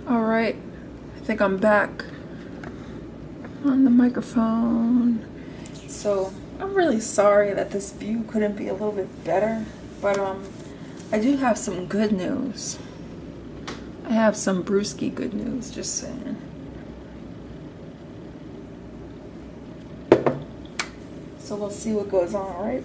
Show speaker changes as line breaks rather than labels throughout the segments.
All right, I think I'm back on the microphone. So I'm really sorry that this view couldn't be a little bit better, but I do have some good news. I have some brewski good news, just saying. So we'll see what goes on, right?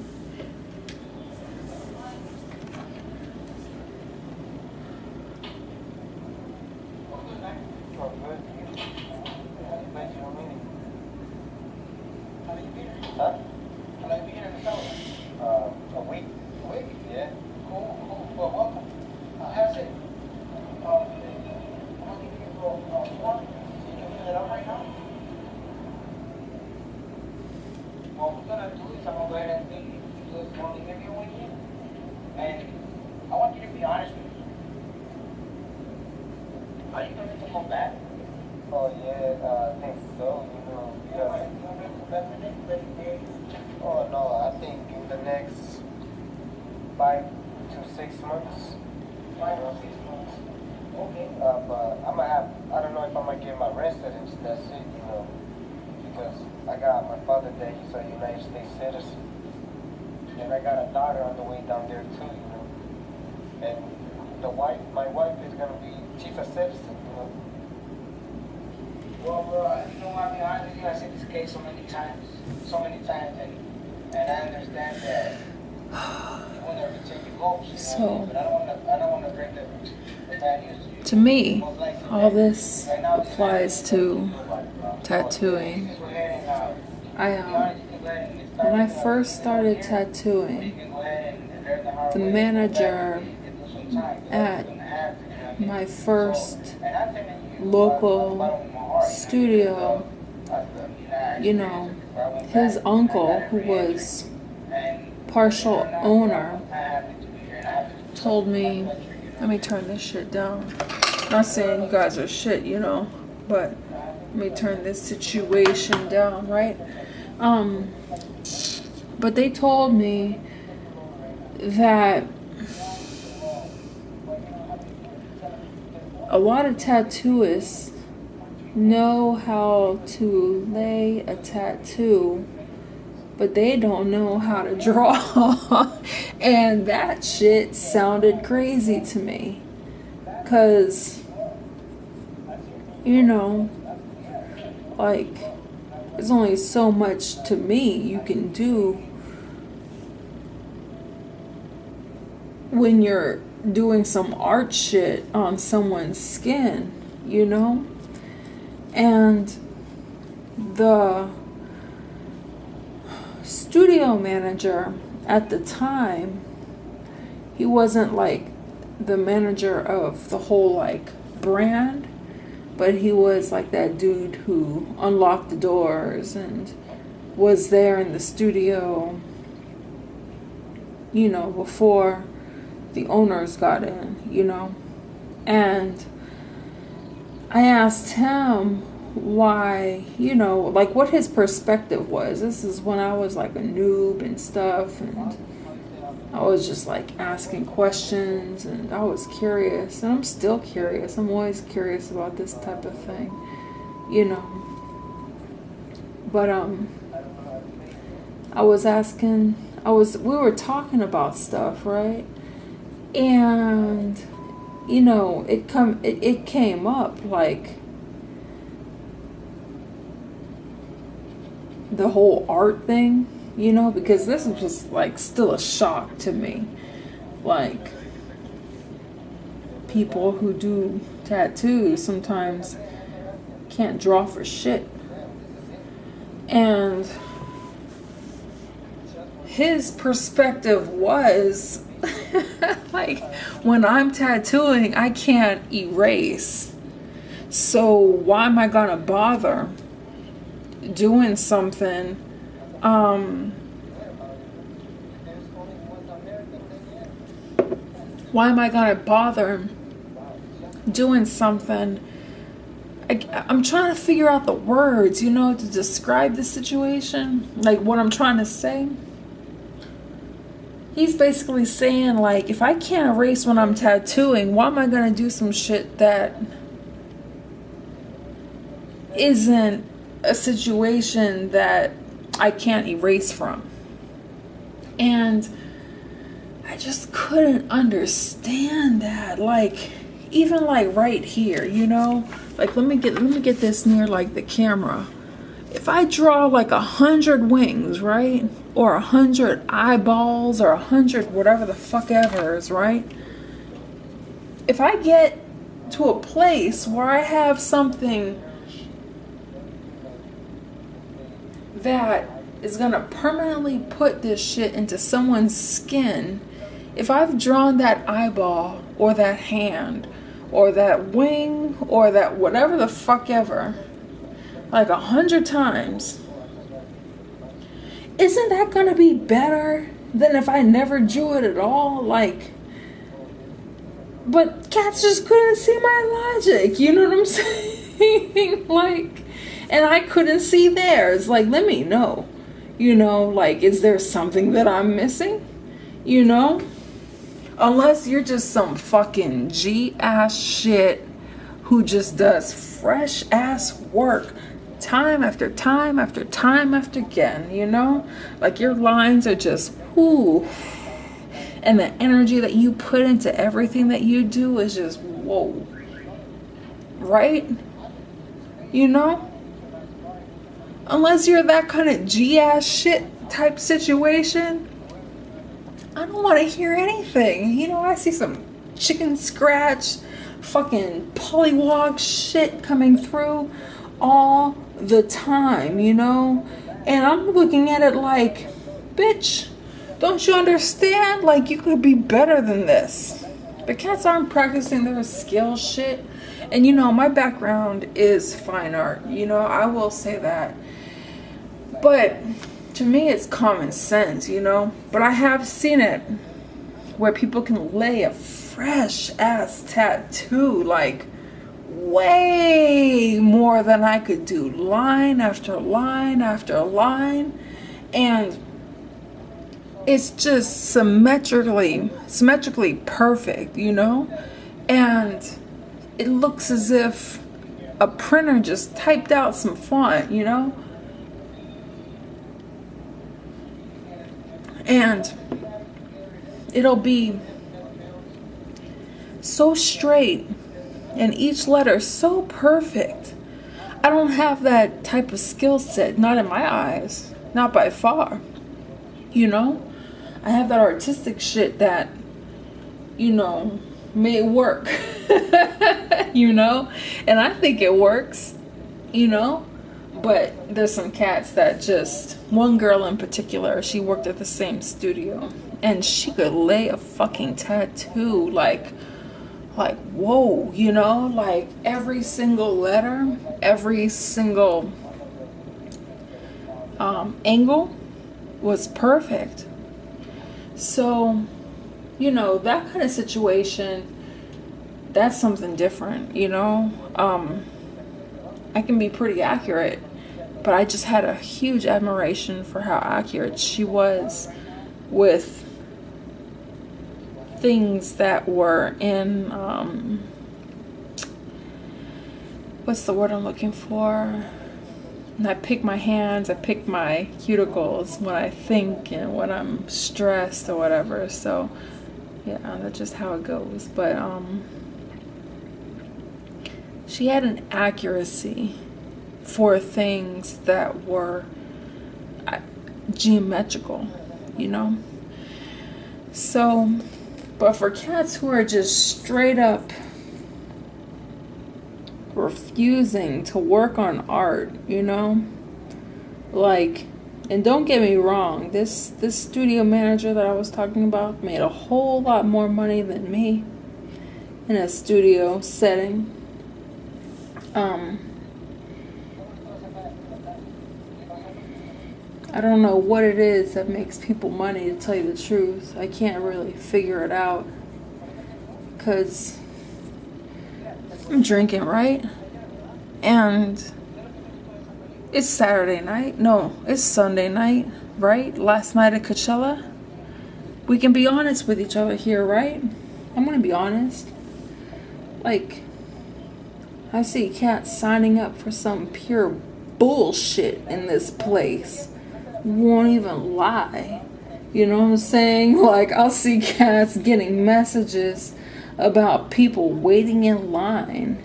So, to me, all this applies to tattooing. When I first started tattooing, the manager at my first local studio, his uncle, who was partial owner, told me, let me turn this shit down. Not saying you guys are shit, but let me turn this situation down, right? But they told me that a lot of tattooists know how to lay a tattoo, but they don't know how to draw. And that shit sounded crazy to me. 'Cause, there's only so much to me you can do when you're doing some art shit on someone's skin, And the studio manager at the time, he wasn't like the manager of the whole brand, but he was like that dude who unlocked the doors and was there in the studio, before the owners got in, And I asked him why, what his perspective was. This is when I was like a noob and stuff, and I was just asking questions, and I was curious, and I'm still curious. I'm always curious about this type of thing, But we were talking about stuff, right? And it came up the whole art thing, because this was just still a shock to me. People who do tattoos sometimes can't draw for shit. And his perspective was when I'm tattooing, I can't erase. So why am I gonna bother doing something why am I gonna bother doing something? I'm trying to figure out the words, to describe the situation, what I'm trying to say. He's basically saying, if I can't erase when I'm tattooing, why am I gonna do some shit that isn't a situation that I can't erase from. And I just couldn't understand that. Like, even like right here, you know, like let me get this near like the camera. If I draw like 100 wings, right? Or 100 eyeballs or 100 whatever the fuck ever is, right? If I get to a place where I have something that is gonna permanently put this shit into someone's skin, if I've drawn that eyeball or that hand or that wing or that whatever the fuck ever like 100 times, isn't that gonna be better than if I never drew it at all? Like, but cats just couldn't see my logic, you know what I'm saying? Like, and I couldn't see theirs. Like, let me know, you know, like, is there something that I'm missing, you know? Unless you're just some fucking G-ass shit who just does fresh ass work time after time after time after again, you know? Like, your lines are just, whoo. And the energy that you put into everything that you do is just, whoa. Right? You know? Unless you're that kind of G-ass shit type situation, I don't want to hear anything. You know, I see some chicken scratch, fucking pollywog shit coming through all the time, you know? And I'm looking at it like, bitch, don't you understand? Like, you could be better than this. The cats aren't practicing their skill shit. And, you know, my background is fine art. You know, I will say that. But to me, it's common sense, you know? But I have seen it where people can lay a fresh ass tattoo, like, way more than I could do. Line after line after line. And it's just symmetrically perfect, you know? And it looks as if a printer just typed out some font, you know? And it'll be so straight and each letter so perfect. I don't have that type of skill set, not in my eyes, not by far, you know? I have that artistic shit that, you know, may work, you know? And I think it works, you know? But there's some cats that just, one girl in particular, she worked at the same studio, and she could lay a fucking tattoo like whoa, you know? Like, every single letter, every single angle was perfect. So, you know, that kind of situation, that's something different, you know? I can be pretty accurate, but I just had a huge admiration for how accurate she was with things that were in, what's the word I'm looking for? And I pick my hands, I pick my cuticles when I think and when I'm stressed or whatever. So, yeah, that's just how it goes. But, she had an accuracy for things that were geometrical, you know? So, but for cats who are just straight up refusing to work on art, you know? Like, and don't get me wrong, this studio manager that I was talking about made a whole lot more money than me in a studio setting. I don't know what it is that makes people money, to tell you the truth. I can't really figure it out, because I'm drinking, right? And it's Saturday night. No, it's Sunday night, right? Last night at Coachella. We can be honest with each other here, right? I'm gonna be honest. Like, I see cats signing up for some pure bullshit in this place. Won't even lie. You know what I'm saying? Like, I'll see cats getting messages about people waiting in line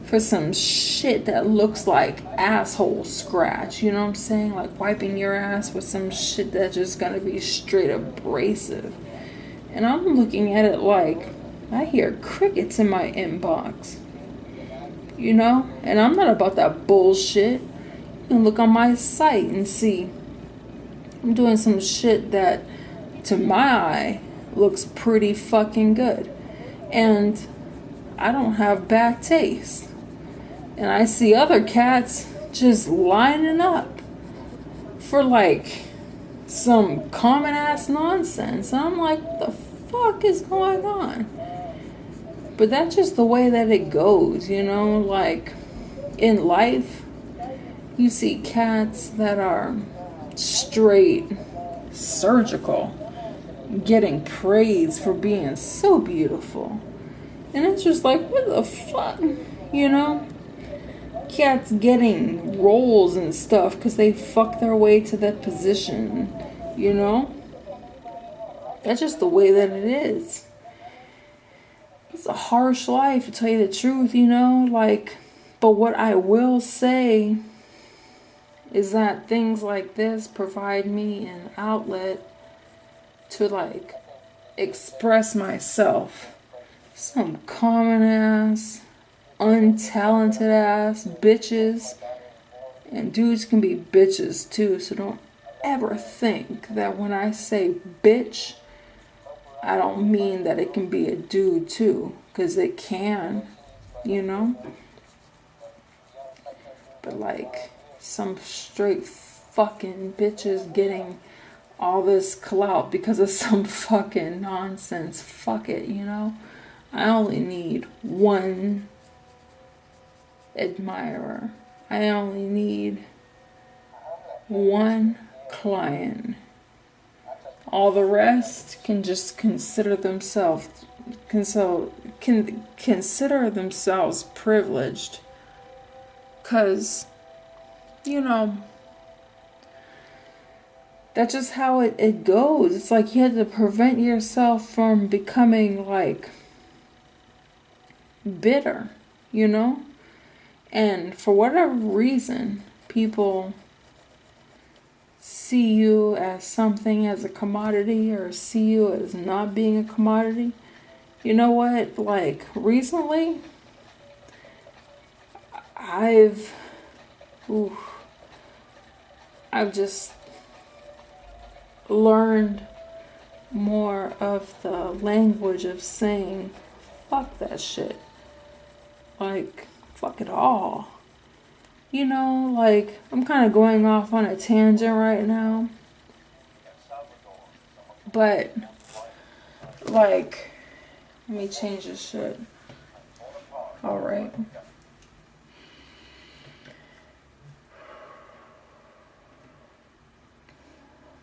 for some shit that looks like asshole scratch. You know what I'm saying? Like wiping your ass with some shit that's just gonna be straight abrasive. And I'm looking at it like, I hear crickets in my inbox. You know? And I'm not about that bullshit. You can look on my site and see I'm doing some shit that, to my eye, looks pretty fucking good. And I don't have bad taste. And I see other cats just lining up for like some common ass nonsense. And I'm like, what the fuck is going on? But that's just the way that it goes, you know? Like, in life, you see cats that are straight surgical, getting praise for being so beautiful. And it's just like, what the fuck? You know? Cats getting roles and stuff because they fuck their way to that position. You know? That's just the way that it is. It's a harsh life, to tell you the truth, you know? Like, but what I will say is that things like this provide me an outlet to, like, express myself. Some common ass, untalented ass bitches. And dudes can be bitches too, so don't ever think that when I say bitch, I don't mean that it can be a dude too, because it can, you know? But like, some straight fucking bitches getting all this clout because of some fucking nonsense. Fuck it, you know? I only need one admirer. I only need one client. All the rest can just consider themselves privileged. 'Cause, you know, that's just how it goes. It's like you have to prevent yourself from becoming like bitter, you know? And for whatever reason, people see you as something, as a commodity, or see you as not being a commodity. You know what? Like, recently, I've just learned more of the language of saying, fuck that shit. Like, fuck it all. You know, like, I'm kind of going off on a tangent right now. But, like, let me change this shit. Alright.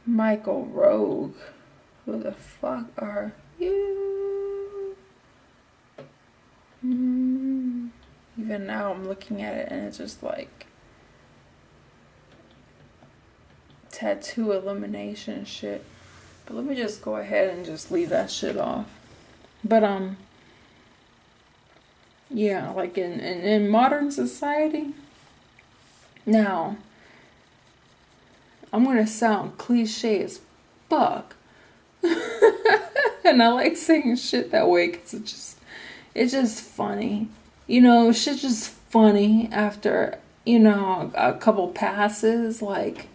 Michael Rogue. Who the fuck are you? Even now I'm looking at it and it's just like tattoo elimination shit. But let me just go ahead and just leave that shit off. But yeah, like in modern society, now I'm gonna sound cliche as fuck. And I like saying shit that way because it's just funny. You know, shit's just funny after, you know, a couple passes. Like,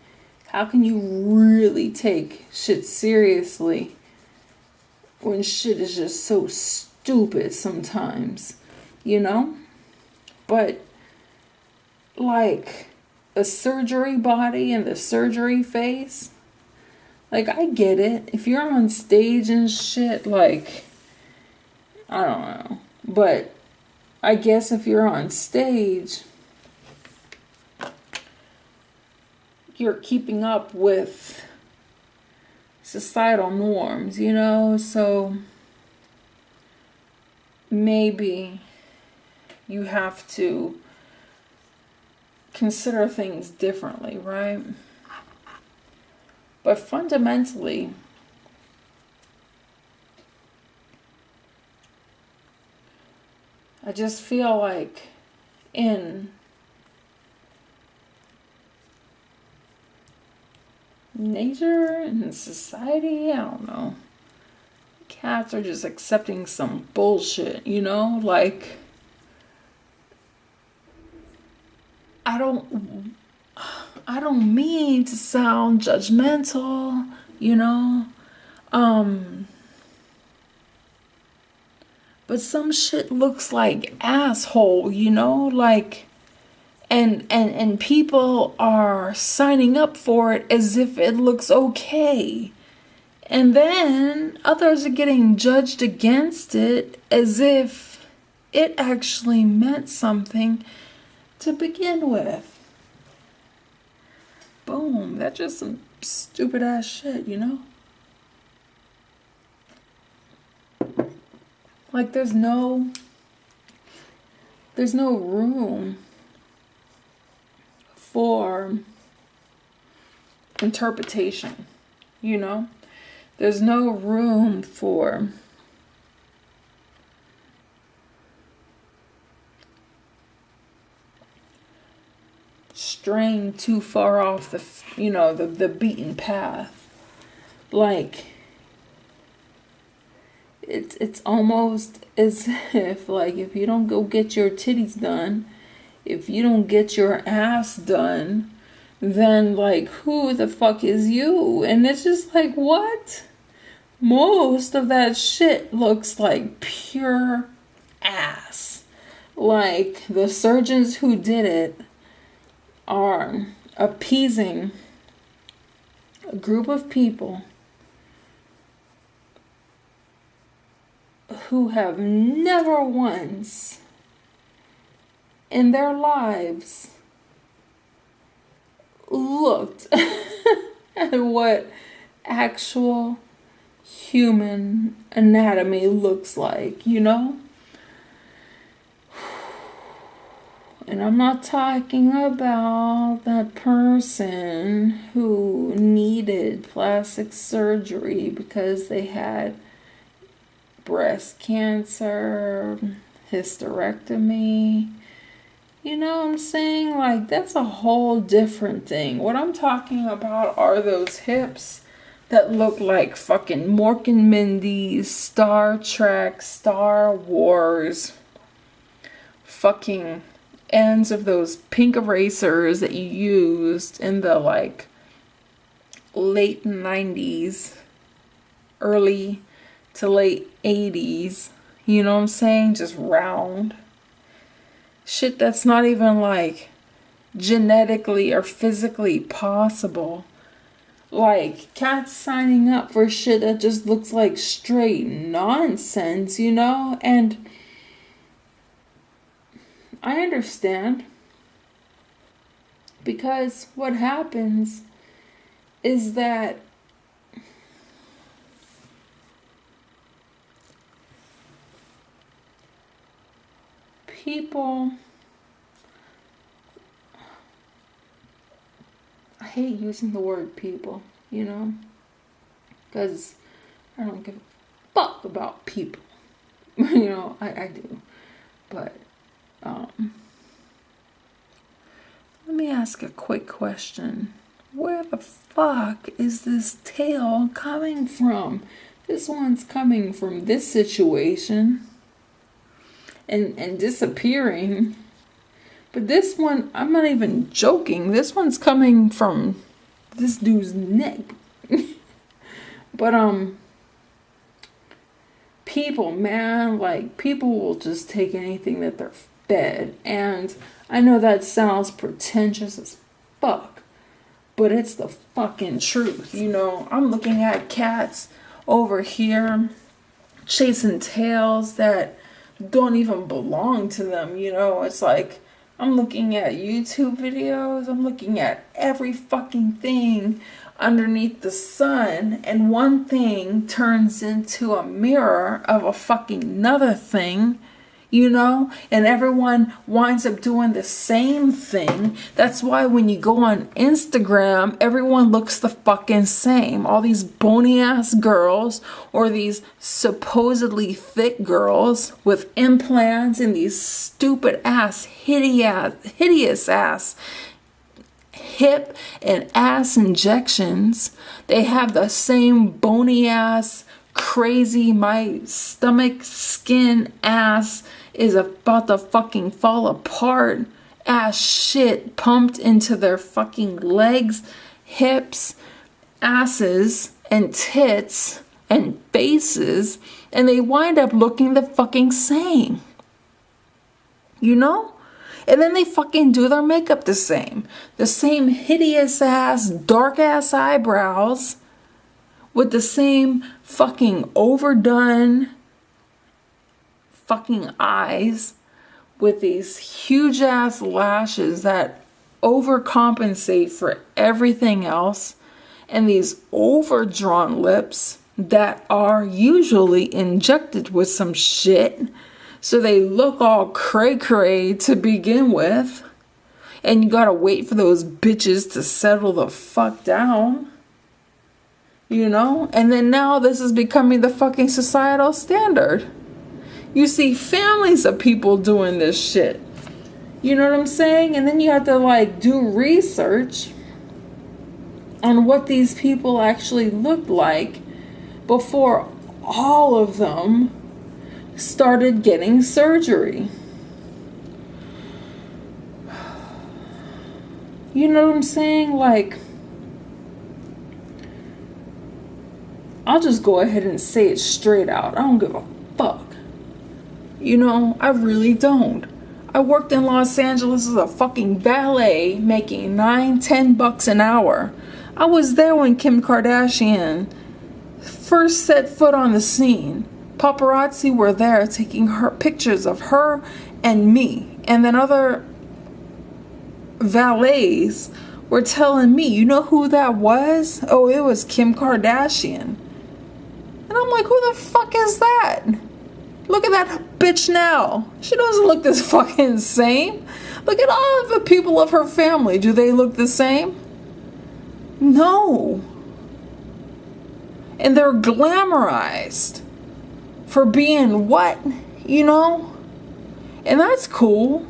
how can you really take shit seriously when shit is just so stupid sometimes, you know? But, like, a surgery body and the surgery face, like, I get it. If you're on stage and shit, like, I don't know. But I guess if you're on stage, you're keeping up with societal norms, you know? So maybe you have to consider things differently, right? But fundamentally, I just feel like in nature and society, I don't know, cats are just accepting some bullshit, you know? Like, I don't mean to sound judgmental, you know? But some shit looks like asshole, you know? Like, and people are signing up for it as if it looks okay. And then others are getting judged against it as if it actually meant something to begin with. Boom, that's just some stupid ass shit, you know? Like there's no room for interpretation, you know? There's no room for straying too far off the beaten path. Like it's almost as if, like, if you don't go get your titties done, if you don't get your ass done, then like who the fuck is you? And it's just like, what? Most of that shit looks like pure ass. Like the surgeons who did it are appeasing a group of people who have never once in their lives looked at what actual human anatomy looks like, you know? And I'm not talking about that person who needed plastic surgery because they had breast cancer, hysterectomy. You know what I'm saying? Like, that's a whole different thing. What I'm talking about are those hips that look like fucking Mork and Mindy's, Star Trek, Star Wars, fucking ends of those pink erasers that you used in the like late 90s, early to late 80s. You know what I'm saying? Just round shit that's not even like genetically or physically possible. Like cats signing up for shit that just looks like straight nonsense, you know? And I understand, because what happens is that people, I hate using the word people, you know, because I don't give a fuck about people. You know, I do, but let me ask a quick question. Where the fuck is this tail coming from? This one's coming from this situation and disappearing. But this one, I'm not even joking. This one's coming from this dude's neck. But people, man, like people will just take anything that they're fed. And I know that sounds pretentious as fuck, but it's the fucking truth. You know, I'm looking at cats over here chasing tails that don't even belong to them. You know, it's like I'm looking at YouTube videos, I'm looking at every fucking thing underneath the sun, and one thing turns into a mirror of a fucking another thing, you know, and everyone winds up doing the same thing. That's why when you go on Instagram, everyone looks the fucking same. All these bony ass girls, or these supposedly thick girls with implants and these stupid ass, hideous ass hip and ass injections. They have the same bony ass, crazy, my stomach, skin, ass is about to fucking fall apart ass shit pumped into their fucking legs, hips, asses, and tits and faces, and they wind up looking the fucking same, you know? And then they fucking do their makeup the same hideous ass, dark ass eyebrows, with the same fucking overdone fucking eyes, with these huge ass lashes that overcompensate for everything else, and these overdrawn lips that are usually injected with some shit, so they look all cray-cray to begin with, and you gotta wait for those bitches to settle the fuck down. You know? And then now this is becoming the fucking societal standard. You see families of people doing this shit. You know what I'm saying? And then you have to like do research on what these people actually looked like before all of them started getting surgery. You know what I'm saying? Like, I'll just go ahead and say it straight out. I don't give a fuck. You know, I really don't. I worked in Los Angeles as a fucking valet, making $9-10 an hour. I was there when Kim Kardashian first set foot on the scene. Paparazzi were there taking her pictures of her and me. And then other valets were telling me, you know who that was? Oh, it was Kim Kardashian. And I'm like, who the fuck is that? Look at that bitch now. She doesn't look this fucking same. Look at all of the people of her family. Do they look the same? No. And they're glamorized for being what? You know? And that's cool.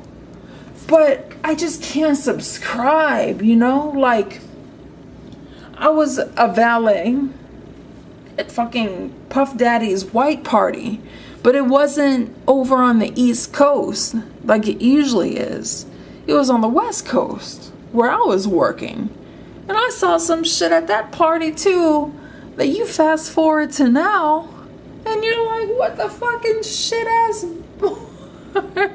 But I just can't subscribe, you know? Like, I was a valet at fucking Puff Daddy's white party, but it wasn't over on the East Coast like it usually is. It was on the West Coast where I was working. And I saw some shit at that party too that you fast forward to now and you're like, what the fucking shit ass?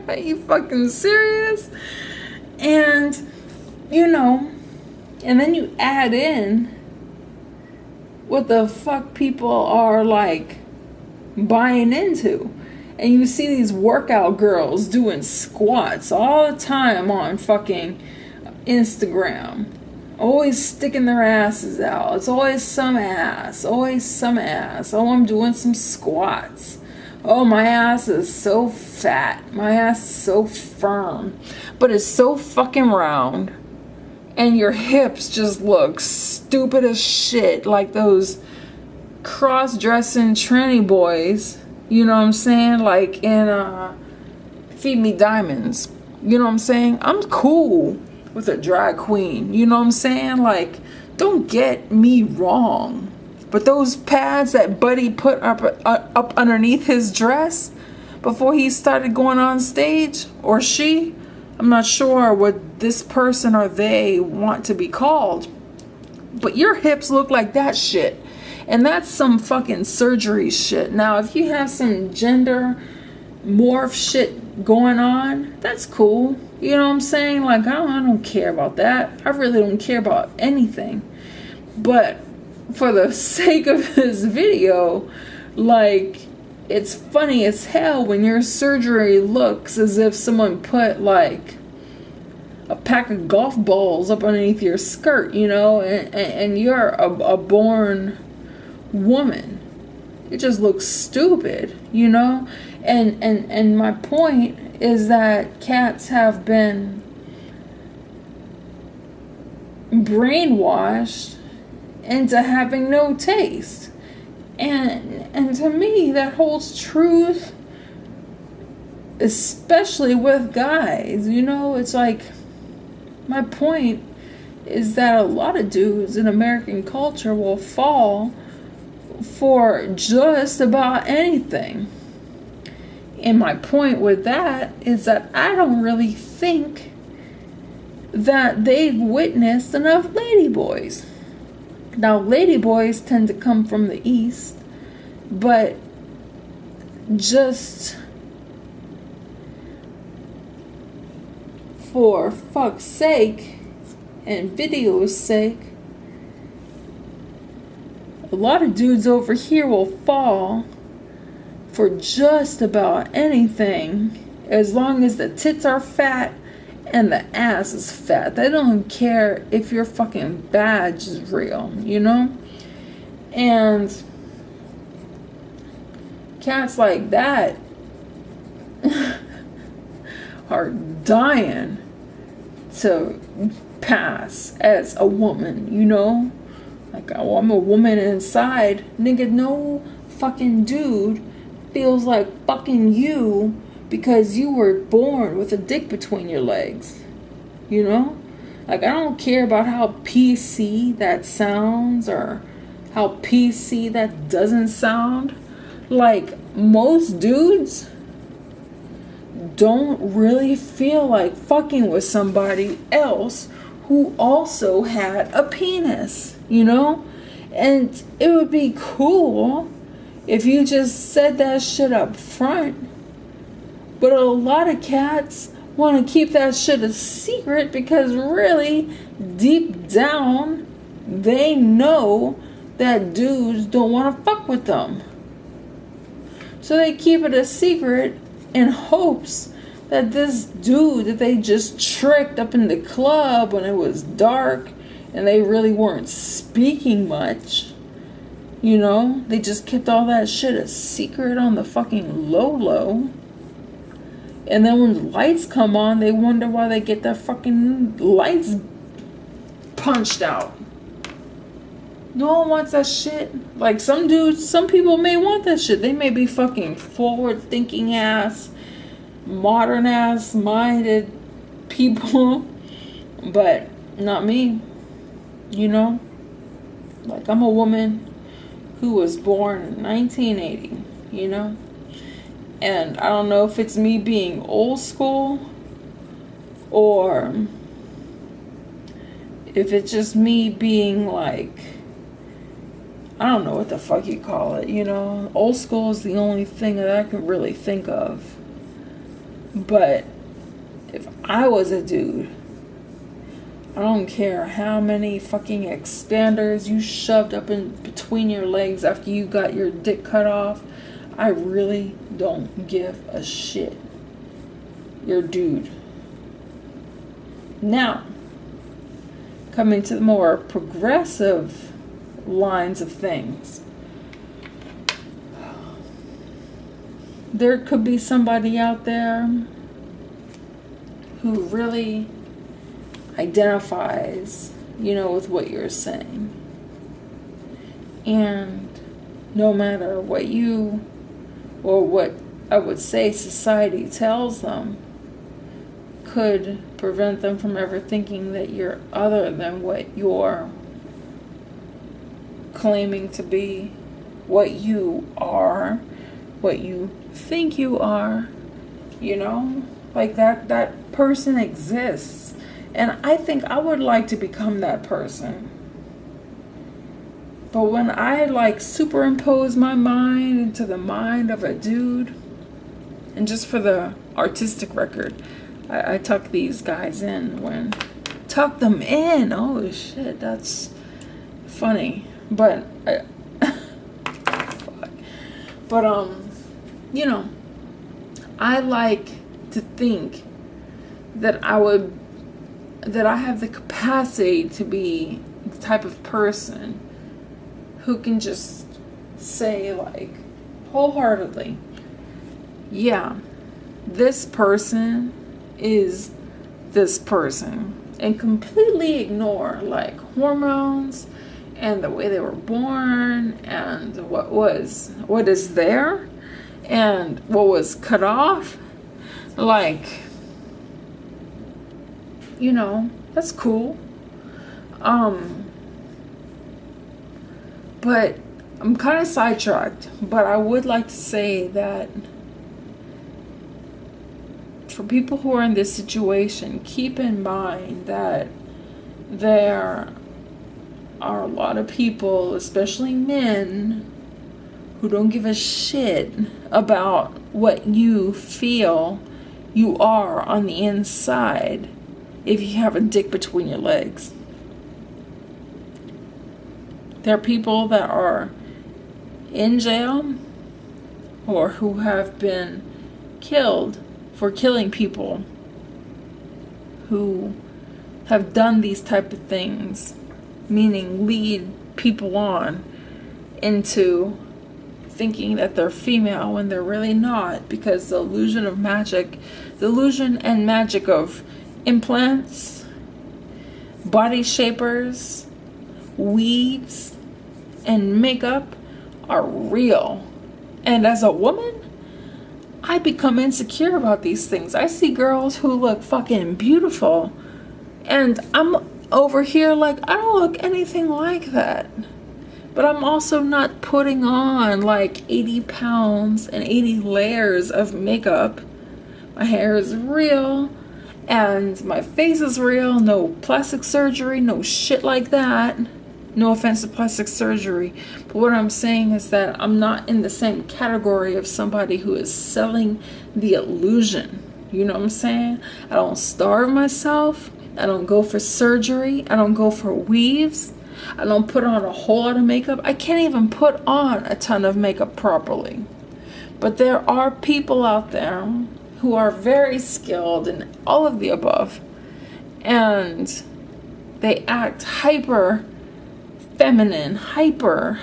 Are you fucking serious? And, you know, and then you add in what the fuck people are like buying into. And you see these workout girls doing squats all the time on fucking Instagram. Always sticking their asses out. It's always some ass. Always some ass. Oh, I'm doing some squats. Oh, my ass is so fat. My ass is so firm. But it's so fucking round. And your hips just look stupid as shit. Like those cross-dressing tranny boys. You know what I'm saying? Like in Feed Me Diamonds. You know what I'm saying? I'm cool with a drag queen. You know what I'm saying? Like, don't get me wrong. But those pads that Buddy put up underneath his dress before he started going on stage, or she, I'm not sure what this person or they want to be called, but your hips look like that shit. And that's some fucking surgery shit. Now, if you have some gender morph shit going on, that's cool. You know what I'm saying? Like, I don't care about that. I really don't care about anything. But for the sake of this video, like, it's funny as hell when your surgery looks as if someone put like a pack of golf balls up underneath your skirt, you know, and you're a born woman. It just looks stupid, you know? And my point is that cats have been brainwashed into having no taste. And to me, that holds truth, especially with guys. You know, it's like, my point is that a lot of dudes in American culture will fall for just about anything. And my point with that is that I don't really think that they've witnessed enough ladyboys. Now, ladyboys tend to come from the East, but just for fuck's sake and video's sake, a lot of dudes over here will fall for just about anything as long as the tits are fat and the ass is fat. They don't care if your fucking badge is real, you know? And cats like that are dying to pass as a woman, you know? Like, oh, I'm a woman inside. Nigga, no fucking dude feels like fucking you because you were born with a dick between your legs. You know? Like, I don't care about how PC that sounds or how PC that doesn't sound. Like, most dudes don't really feel like fucking with somebody else who also had a penis, you know? And it would be cool if you just said that shit up front. But a lot of cats want to keep that shit a secret because really, deep down, they know that dudes don't want to fuck with them. So they keep it a secret in hopes that this dude that they just tricked up in the club when it was dark and they really weren't speaking much, you know, they just kept all that shit a secret on the fucking low. And then when the lights come on, they wonder why they get their fucking lights punched out. No one wants that shit. Like, some dudes, some people may want that shit. They may be fucking forward-thinking ass, modern ass minded people, but not me. You know? Like, I'm a woman who was born in 1980, you know? And I don't know if it's me being old school or if it's just me being like, I don't know what the fuck you call it, you know? Old school is the only thing that I can really think of. But if I was a dude, I don't care how many fucking expanders you shoved up in between your legs after you got your dick cut off. I really don't give a shit. You're a dude. Now, coming to the more progressive lines of things. There could be somebody out there who really identifies, you know, with what you're saying. And no matter what you, or what I would say society tells them, could prevent them from ever thinking that you're other than what you're claiming to be, what you are, what you think you are, you know? Like, that person exists. And I think I would like to become that person. But when I like superimpose my mind into the mind of a dude, and just for the artistic record, I tuck these guys in when, tuck them in. Oh shit, that's funny. But, fuck. But, you know, I like to think that that I have the capacity to be the type of person who can just say, like, wholeheartedly, yeah, this person is this person, and completely ignore like hormones and the way they were born and what is there and what was cut off. Like, that's cool. But I'm kind of sidetracked, but I would like to say that for people who are in this situation, keep in mind that there are a lot of people, especially men, who don't give a shit about what you feel you are on the inside if you have a dick between your legs. There are people that are in jail or who have been killed for killing people, who have done these type of things, meaning lead people on into thinking that they're female when they're really not, because the illusion and magic of implants, body shapers, weaves, and makeup are real. And as a woman, I become insecure about these things. I see girls who look fucking beautiful, and I'm over here like, I don't look anything like that. But I'm also not putting on like 80 pounds and 80 layers of makeup. My hair is real, and my face is real. No plastic surgery, no shit like that. No offense to plastic surgery, but what I'm saying is that I'm not in the same category of somebody who is selling the illusion. You know what I'm saying? I don't starve myself. I don't go for surgery. I don't go for weaves. I don't put on a whole lot of makeup. I can't even put on a ton of makeup properly. But there are people out there who are very skilled in all of the above, and they act hyper feminine, hyper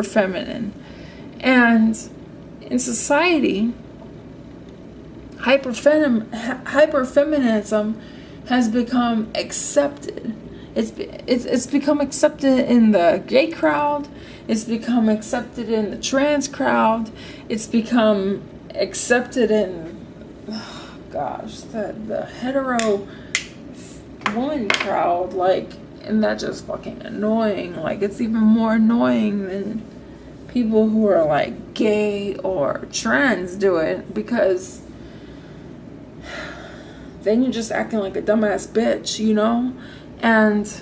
feminine. And in society, hyperfeminism has become accepted. It's become accepted in the gay crowd. It's become accepted in the trans crowd. It's become accepted in, the hetero woman crowd. Like, and that's just fucking annoying. Like, it's even more annoying than people who are like gay or trans do it, because then you're just acting like a dumbass bitch, And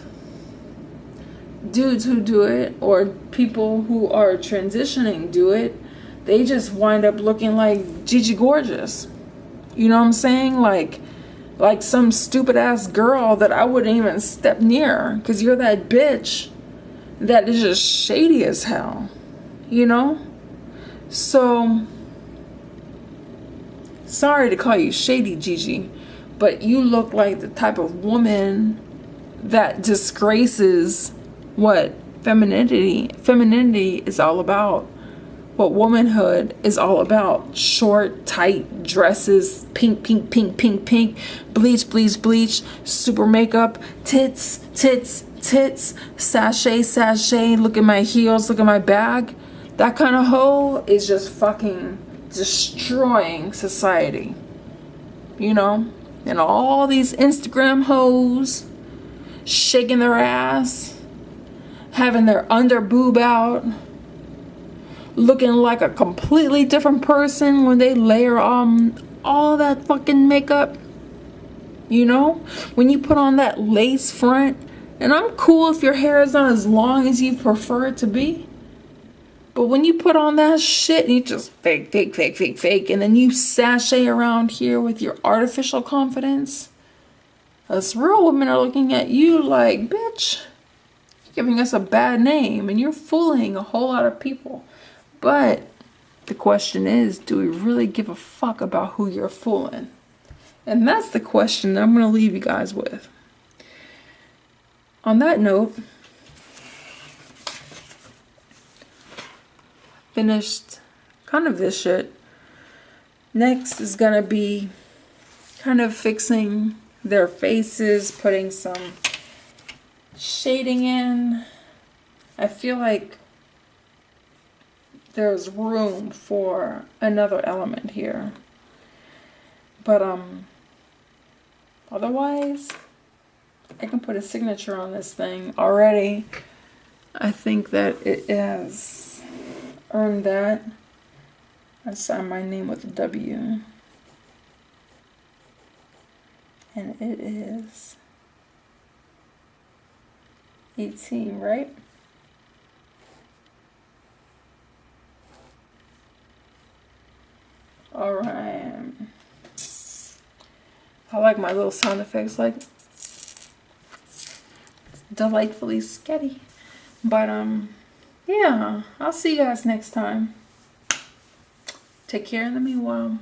dudes who do it, or people who are transitioning do it, they just wind up looking like Gigi Gorgeous. You know what I'm saying? Like some stupid ass girl that I wouldn't even step near, because you're that bitch that is just shady as hell, So, sorry to call you shady, Gigi, but you look like the type of woman that disgraces what femininity is all about. What womanhood is all about. Short, tight dresses, pink, bleach, super makeup, tits, sachet, look at my heels, look at my bag. That kind of hoe is just fucking destroying society. And all these Instagram hoes shaking their ass, having their under boob out, looking like a completely different person when they layer on all that fucking makeup. When you put on that lace front, and I'm cool if your hair is not as long as you prefer it to be, but when you put on that shit and you just fake, and then you sashay around here with your artificial confidence, us real women are looking at you like, bitch, you're giving us a bad name and you're fooling a whole lot of people. But the question is, do we really give a fuck about who you're fooling? And that's the question that I'm going to leave you guys with. On that note, finished kind of this shit. Next is gonna be kind of fixing their faces, putting some shading in. I feel like there's room for another element here. But otherwise, I can put a signature on this thing already. I think that it has earned that. I sign my name with a W. And it is 18, right? All right. I like my little sound effects, like delightfully sketty. But yeah, I'll see you guys next time. Take care in the meanwhile.